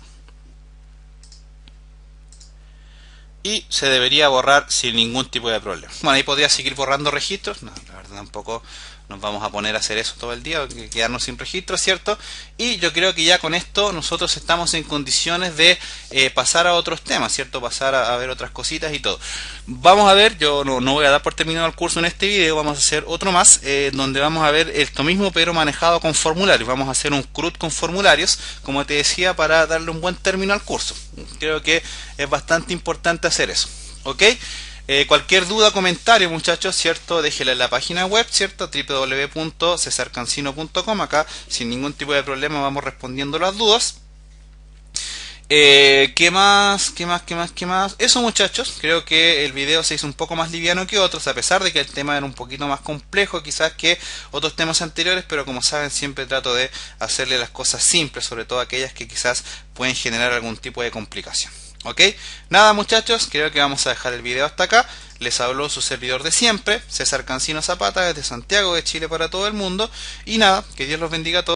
Y se debería borrar sin ningún tipo de problema. Bueno, ahí podría seguir borrando registros. No, la verdad tampoco nos vamos a poner a hacer eso todo el día, quedarnos sin registros, ¿cierto? Y yo creo que ya con esto nosotros estamos en condiciones de pasar a otros temas, ¿cierto? Pasar a ver otras cositas y todo. Vamos a ver, yo no voy a dar por terminado el curso en este video, vamos a hacer otro más, donde vamos a ver esto mismo pero manejado con formularios. Vamos a hacer un CRUD con formularios, como te decía, para darle un buen término al curso. Creo que es bastante importante hacer eso, ¿ok? Cualquier duda, comentario, muchachos, ¿cierto? Déjela en la página web, ¿cierto? www.cesarcancino.com. Acá sin ningún tipo de problema vamos respondiendo las dudas. ¿Qué más? ¿Qué más? ¿Qué más? ¿Qué más? Eso, muchachos, creo que el video se hizo un poco más liviano que otros, a pesar de que el tema era un poquito más complejo quizás que otros temas anteriores, pero como saben siempre trato de hacerle las cosas simples, sobre todo aquellas que quizás pueden generar algún tipo de complicación. ¿Ok? Nada, muchachos, creo que vamos a dejar el video hasta acá. Les habló su servidor de siempre, César Cancino Zapata, desde Santiago de Chile para todo el mundo. Y nada, que Dios los bendiga a todos.